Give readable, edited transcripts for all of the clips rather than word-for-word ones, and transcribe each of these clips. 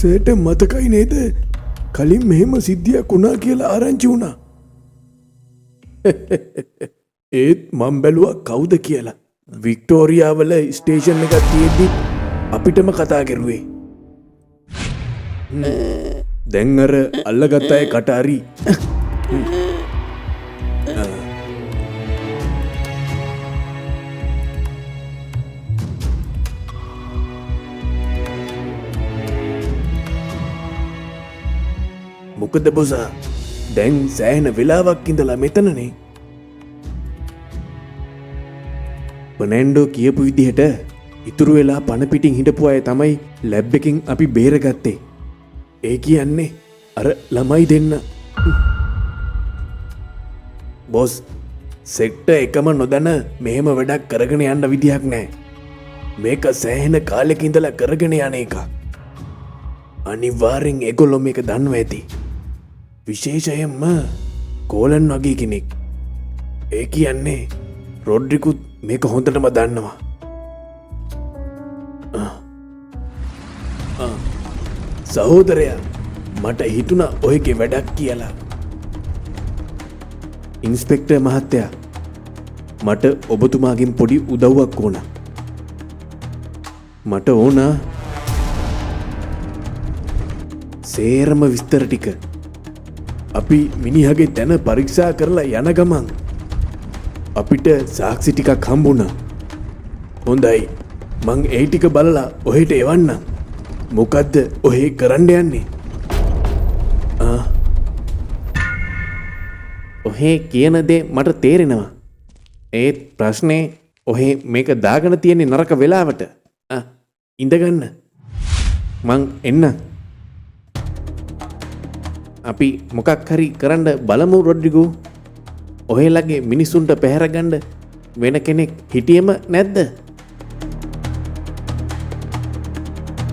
සෑට මතකයි නේද කලින් මෙහෙම සිද්ධියක් වුණා කියලා ආරංචි වුණා. ඒත් මං බැලුවා කවුද කියලා. වික්ටෝරියාවල ස්ටේෂන් එකක් තියෙද්දි අපිටම කතා කරුවේ. දැන් අර අල්ලගත්ත අය කටාරි. මොකද බොසා දැන් සෑහෙන වෙලාවක් ඉඳලා මෙතනනේ. ෆර්නැන්ඩෝ කියපු විදිහට ඉතුරු වෙලා පණ පිටින් හිටපු අය තමයි ලැබ් එකකින් අපි බේරගත්තේ. ඒ කියන්නේ අර ළමයි දෙන්න. බොස් සෙක්ටර් එකම නොදැන මෙහෙම වැඩක් කරගෙන යන්න විදිහක් නැහැ. මේක සෑහෙන කාලෙක ඉඳලා කරගෙන යන එක. අනිවාර්යෙන් ඒගොල්ලෝ මේක දන්නවා ඇති. විශේෂයෙන්ම කෝලන් වගේ කෙනෙක්. ඒ කියන්නේ රොඩ්රිකුත් මේක හොඳටම දන්නවා. සහෝදරයා මට හිතුණා ඔයගේ වැඩක් කියලා. ඉන්ස්පෙක්ටර් මහත්තයා මට ඔබතුමාගෙන් පොඩි උදව්වක් ඕන. මට ඕන සේරම විස්තර ටික. අපි මිනිහගේ තැන පරීක්ෂා කරලා යන ගමන් අපිට සාක්ෂි ටිකක් හම්බුණා. හොඳයි මං ඒ ටික බලලා ඔහෙට එවන්නම්. මොකද්ද ඔහෙ කරන්න යන්නේ? ඔහෙ කියන දේ මට තේරෙනවා. ඒත් ප්‍රශ්නේ ඔහෙ මේක දාගෙන තියෙන්නේ නරක වෙලාවට. ඉඳගන්න. මං එන්න. අපි මොකක් හරි කරන්න බලමු රොඩ්රිගෝ. ඔහෙලගේ මිනිසුන්ට පැහැරගන්න වෙන කෙනෙක් හිටියම නැද්ද?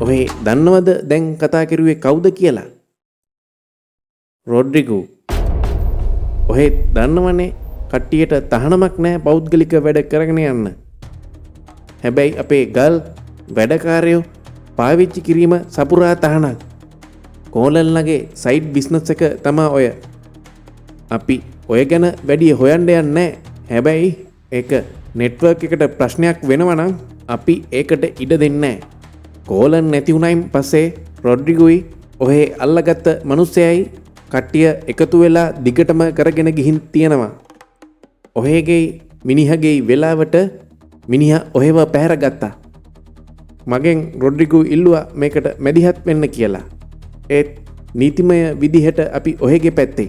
ඔහේ දන්නවද දැන් කතා කරුවේ කවුද කියලා? රොඩ්රිගෝ ඔහේ දන්නවනේ කට්ටියට තහනමක් නැහැ පෞද්ගලික වැඩ කරගෙන යන්න. හැබැයි අපේ ගල් වැඩකාරයෝ පාවිච්චි කිරීම සපුරා තහනක්. කෝලන්ලගේ සයිඩ් බිස්නස් එක තමා ඔය. අපි ඔය ගැන වැඩිය හොයන්න යන්නේ. හැබැයි ඒක නෙට්වර්ක් එකට ප්‍රශ්නයක් වෙනවා නම් අපි ඒකට ඉඩ දෙන්නේ නැහැ. කෝලන් නැති වුණයින් පස්සේ රොඩ්රිගෝයි ඔහේ අල්ලගත්ත මිනිස්සයයි කට්ටිය එකතු වෙලා දිගටම කරගෙන ගිහින් තියෙනවා. ඔහේගේ මිනිහගේ වෙලාවට මිනිහා ඔහෙව පැහැරගත්තා. මගෙන් රොඩ්රිගෝ ඉල්ලුවා මේකට මැදිහත් වෙන්න කියලා. ඒත් නීතිමය විදිහට අපි ඔහෙගේ පැත්තේ.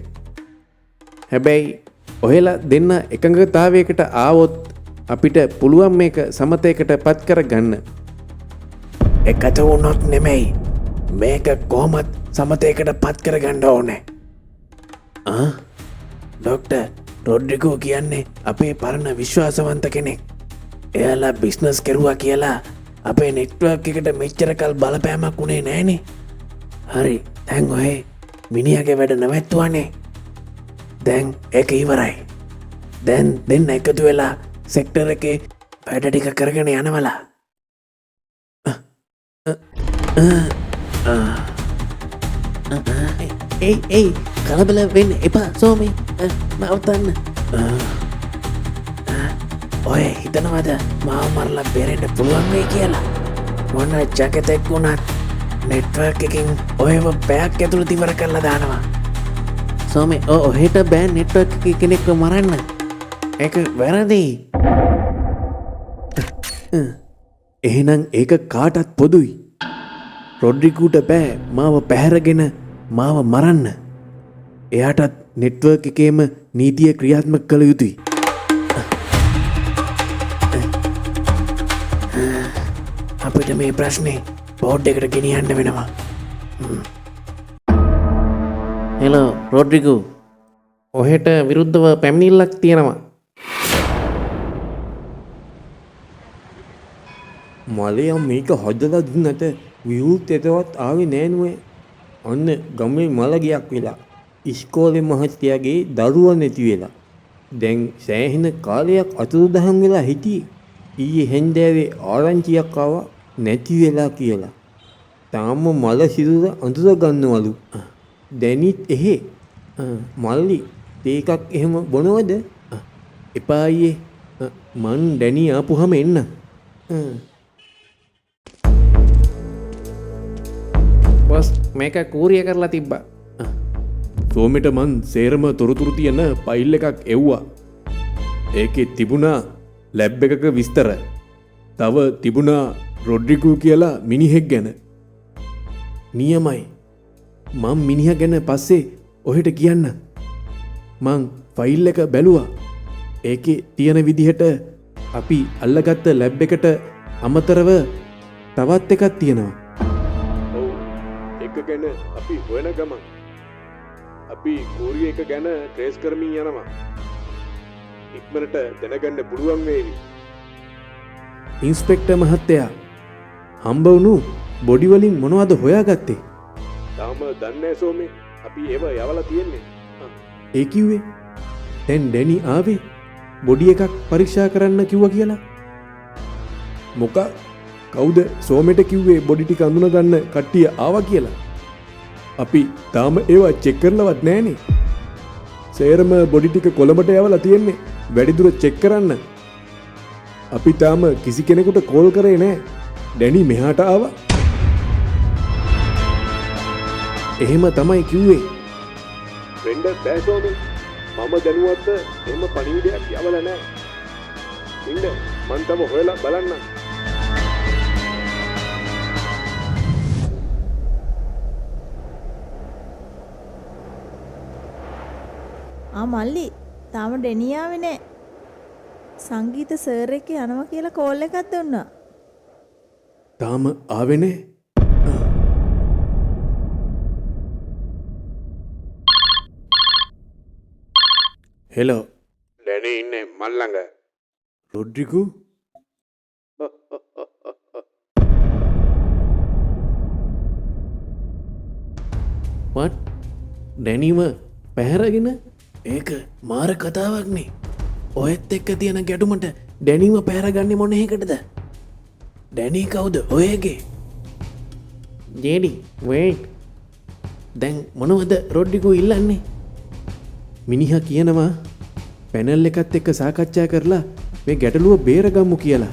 හැබැයි ඔහෙලා දෙන්න එකඟතාවයකට ආවොත් අපිට පුළුවන් මේක සමතයකට පත් කරගන්න. එකතු වුණොත් නෙමෙයි මේක කොහොමත් සමතයකට පත් කරගන්න ඕනේ. ඩොක්ටර් රොඩ්රිගෝ කියන්නේ අපේ පරණ විශ්වාසවන්ත කෙනෙක්. එයාලා බිස්නස් කෙරුවා කියලා අපේ නෙට්වර්ක් එකට මෙච්චර කල් බලපෑමක් වුණේ නෑනේ. හරි දැන් ඔහේ මිනිහගේ වැඩ නැවැත්තුවානේ. දැන් ඒක ඉවරයි. දැන් දෙන්න එකතු වෙලා සෙක්ටර් එකේ වැඩ ටික කරගෙන යනවලා. ඒ කලබල වෙන්න එපා සෝමි. නවතන්න. ඔය හිතනවද මාව මරලා බේරෙන්න පුළුවන් වෙයි කියලා? මොන ජගතෙක් වුණත් නෙට්වර්ක් එකකින් ඔයව පැයක් ඇතුළත ඉවර කරලා දානවා. සෝමි ඔහෙට බෑ නෙට්වර්ක් එකේ කෙනෙක්ව මරන්න. ඒක වැරදි. එහෙනම් ඒක කාටත් පොදුයි. රොඩ්රිගෝට බෑ මාව පැහැරගෙන මාව මරන්න. එයාටත් නෙට්වර්ක් එකේම නීතිය ක්‍රියාත්මක කළ යුතුයි. අපිට මේ ප්‍රශ්නේ බෝඩ් එකට ගෙනියන්න වෙනවා. හෙලෝ රොඩ්රිගෝ ඔහෙට විරුද්ධව පැමිණිල්ලක් තියෙනවා. මලයා මේක හදලා දුන්නට විවෘත එතවත් ආවේ නෑනුවේ. අන්න ගමේ මලගයක් වෙලා ඉස්කෝලේ මහත්තයාගේ දරුවා නැති වෙලා. දැන් සෑහෙන කාලයක් අතුරුදහන් වෙලා හිටියේ. ඊයේ හැන්දෑවේ ආරංචියක් ආවා නැති වෙලා කියලා. තාම මල සිරුර අඳුර ගන්නවලු. දැනිත් එහෙ මල්ලි තේ එකක් එහෙම බොනවද? එපා අයියේ. මං ඩැනී ආපුහම එන්න. බොස් මේක කූරිය කරලා තිබ්බා. සෝමෙට මං සේරම තොරතුරු තියෙන ෆයිල් එකක් එව්වා. ඒකේ තිබුණා ලැබ් එකක විස්තර. තව තිබුණා රොඩ්රිගෝ කියලා මිනිහෙක් ගැන. නියමයි. මං මිනිහා ගැන පස්සේ ඔහෙට කියන්න. මං ෆයිල් එක බැලුවා. ඒකේ තියෙන විදිහට අපි අල්ලගත්ත ලැබ් එකට අමතරව තවත් එකක් තියෙනවා. ඔව්. එක ගැන අපි හොයන ගමන් අපි කෝරිය එක ගැන ට්‍රේස් කරමින් යනවා. ඉක්මනට දැනගන්න පුළුවන් වේවි. ඉන්ස්පෙක්ටර් මහත්තයා හම්බ වුණු බොඩි වලින් මොනවද හොයාගත්තේ? තාම දන්නේ නැහැ සෝමේ. අපි ඒව යවලා තියෙන්නේ. ඒ කිව්වේ දැන් ඩැනි ආවේ බොඩි එකක් පරීක්ෂා කරන්න කිව්වා කියලා. මොකක්? කවුද සෝමෙට කිව්වේ බොඩි ටික අඳුන ගන්න කට්ටිය ආවා කියලා? අපි තාම ඒවා චෙක් කරලවත් නෑනේ. සේරම බොඩි ටික කොළඹට යවලා තියෙන්නේ වැඩිදුර චෙක් කරන්න. අපි තාම කිසි කෙනෙකුට කෝල් කරේ නෑ. ඩැනි මෙහාට ආවා. එහෙම තමයි කිව්වේ. වෙන්න බෑ සෝමේ. මම දැනුවත් එහෙම පණිවිඩයක් යවලා නෑ. ඉන්න මං තව හොයලා බලන්න. මල්ලි තාම ඩෙනී ආවේ නෑ. සංගීත සර් එක්ක යනවා කියලා කෝල් එකක් දුන්නා. තාම ආවේ නෑ. හෙලෝ. ඩැනි ඉන්නේ මල් ළඟ. රොඩ්රිගෝ? what? ඩැනිව පැහැරගෙන? ඒක මාර කතාවක් නේ. ඔයත් එක්ක තියෙන ගැටුමට ඩැනිව පැහැරගන්නේ මොන එකටද? ඩැනි කවුද ඔයගේ? ජේඩි වේට්. දැන් මොනවද රොඩ්රිගෝ ඉල්ලන්නේ? මිනිහා කියනවා පැනල් එකත් එක්ක සාකච්ඡා කරලා මේ ගැටලුව බේරගම්මු කියලා.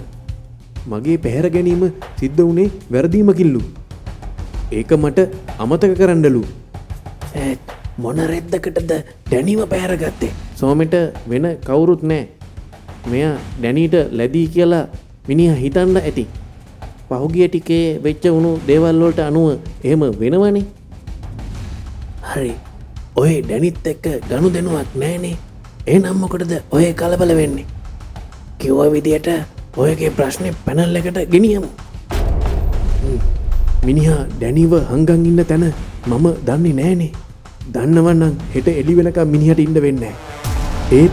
මගේ පැහැර ගැනීම සිද්ධ වුණේ වැරදීමකින්ලු. ඒක මට අමතක කරන්නලු. මොන රෙද්දකටද ඩැනිව පැහැරගත්තේ? සෝමෙට වෙන කවුරුත් නෑ. මෙයා ඩැනීට ලැබී කියලා මිනිහා හිතන්න ඇති. පහුගිය ටිකේ වෙච්ච වුණු දේවල් වලට අනුව එහෙම වෙනවනේ. හරි. ඔය ඩැනිත් එක්ක ගනුදෙනුවක් නෑනේ. එහෙනම් මොකටද ඔය කලබල වෙන්නේ? කිව්ව විදියට ඔයගේ ප්‍රශ්නේ පැනල් එකට ගෙනියමු. මිනිහා ඩැනිව හංගන් ඉන්න තැන මම දන්නේ නෑනේ. දන්නවනම් හෙට එළි වෙනකම් මිනිහට ඉන්න වෙන්නේ නෑ. ඒත්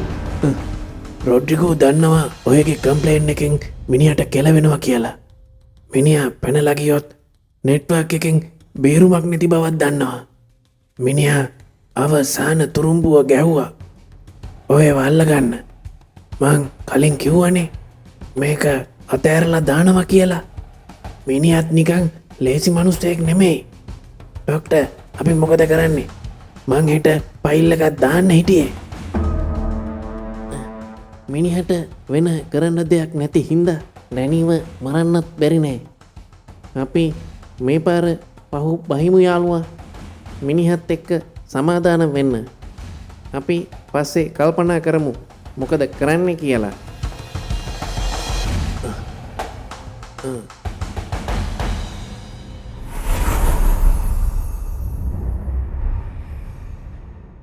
රොඩ්රිගෝ දන්නවා ඔයගේ කම්ප්ලේන් එකෙන් මිනිහට කෙලවෙනවා කියලා. මිනිහා පැනලා ගියොත් නෙට්වර්ක් එකෙන් බේරුමක් නැති බවක් දන්නවා. මිනිහා අවසාන තුරුම්බුව ගැහුවා. ඔයව අල්ලගන්න. මං කලින් කිව්වනේ මේක අතෑරලා දානවා කියලා. මිනිහත් නිකන් ලේසි මිනිස්සෙක් නෙමෙයි. ડોක්ටර් අපි මොකද කරන්නේ? මං හෙට ෆයිල් එකක් දාන්න හිටියේ. මිනිහට වෙන කරන්න දෙයක් නැති හින්දා ඩැනිව මරන්නත් බැරි නෑ. අපි මේ පාර පහු බහිමු යාළුවා. මිනිහත් එක්ක සමාදානම් වෙන්න. අපි පස්සේ කල්පනා කරමු මොකද කරන්න කියලා.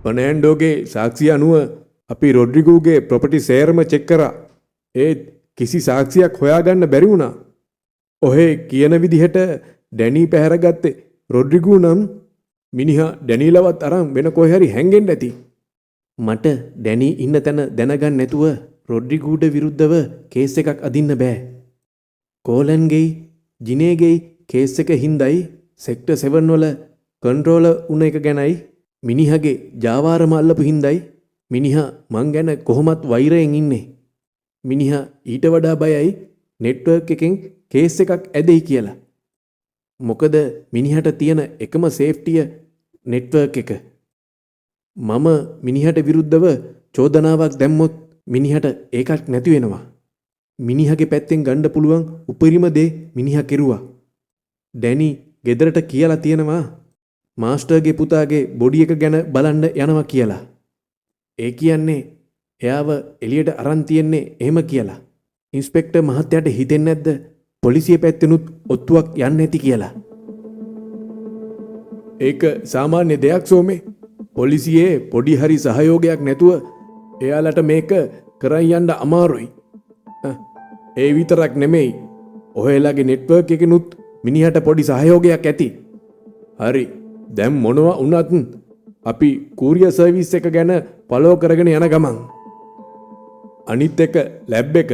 ෆර්නෑන්ඩෝගේ සාක්ෂිය අනුව අපි රොඩ්රිගෝගේ ප්‍රොපර්ටි සේරම චෙක් කරා. ඒත් කිසි සාක්ෂියක් හොයාගන්න බැරි වුණා. ඔහේ කියන විදිහට ඩැනී පැහැරගත්තේ රොඩ්රිගෝ නම් මිනිහා ඩැනීලවත් අරන් වෙන කොහේ හරි හැංගෙන්න ඇති. මට ඩැනී ඉන්න තැන දැනගන්න නැතුව රොඩ්රිගෝට විරුද්ධව කේස් එකක් අදින්න බෑ. කෝලන්ගේ ජිනේගේ කේස් එක හින්දයි සෙක්ටර් 7 වල කන්ට්‍රෝලර් උන එක ගැනයි මිනිහගේ ජාවාරම අල්ලපු හින්දයි මිනිහා මං ගැන කොහොමත් වෛරයෙන් ඉන්නේ. මිනිහා ඊට වඩා බයයි නෙට්වර්ක් එකෙන් කේස් එකක් ඇදෙයි කියලා. මොකද මිනිහට තියෙන එකම සේෆ්ටිය නෙට්වර්ක් එක. මම මිනිහට විරුද්ධව චෝදනාවක් දැම්මොත් මිනිහට ඒකක් නැති වෙනවා. මිනිහගේ පැත්තෙන් ගන්න පුළුවන් උපරිම දේ මිනිහා කෙරුවා. ඩැනි ගෙදරට කියලා තියෙනවා මාස්ටර්ගේ පුතාගේ බොඩි එක ගැන බලන්න යනවා කියලා. ඒ කියන්නේ එයාව එළියට අරන් තියන්නේ එහෙම කියලා. ඉන්ස්පෙක්ටර් මහත්තයාට හිතෙන්නේ නැද්ද පොලිසිය පැත්තෙනුත් ඔත්තුවක් යන්න ඇති කියලා? ඒක සාමාන්‍ය දෙයක් සෝමේ. පොලිසියේ පොඩි හරි සහයෝගයක් නැතුව එයාලට මේක කරන් යන්න අමාරුයි. ඒ විතරක් නෙමෙයි. ඔහෙලාගේ නෙට්වර්ක් එකෙනුත් මිනිහට පොඩි සහයෝගයක් ඇති. හරි. දැන් මොනවා වුණත් අපි කූරියර් සර්විස් එක ගැන ෆලෝ කරගෙන යන ගමන් අනිත් එක ලැබ් එක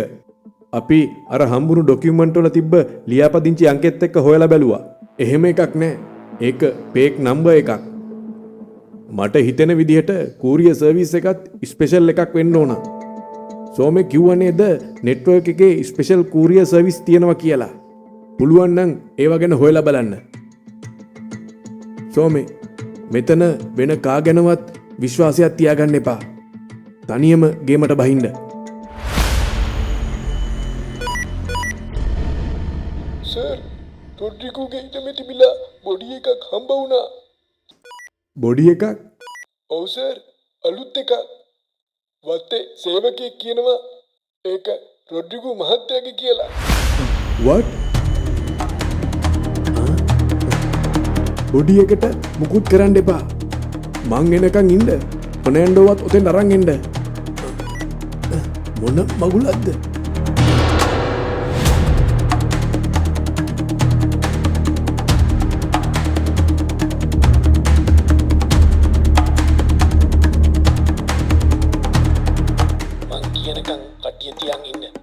අපි අර හම්බුණු ඩොකියුමන්ට් වල තිබ්බ ලියාපදිංචි අංකෙත් එක්ක හොයලා බැලුවා. එහෙම එකක් නැහැ. ඒක ෆේක් නම්බර් එකක්. මට හිතෙන විදිහට කූරියර් සර්විස් එකත් ස්පෙෂල් එකක් වෙන්න ඕන. සෝමේ කිව්වා නේද නෙට්වර්ක් එකේ ස්පෙෂල් කූරියර් සර්විස් තියෙනවා කියලා. පුළුවන් නම් ඒව ගැන හොයලා බලන්න. සෝමේ මෙතන වෙන කා ගැනවත් විශ්වාසයක් තියාගන්න එපා. තනියම ගේමට බහින්න. සර් රොඩ්රිගෝගේ ඉඩමේ තිබිලා බොඩි එකක් හම්බ වුණා. බොඩි එකක්? ඔව් සර් අලුත් එකක්. වත්තේ සේවකයෙක් කියනවා ඒක රොඩ්රිගෝ මහත්තයාගේ කියලා. what? බොඩි එකට මුකුත් කරන්න එපා. මං එනකන් ඉන්න. ෆර්නෑන්ඩෝවත් ඔතෙන් අරන් එන්න. මොන මගුලක්ද? මං කියනකම් කට්ටිය තියන් ඉන්න.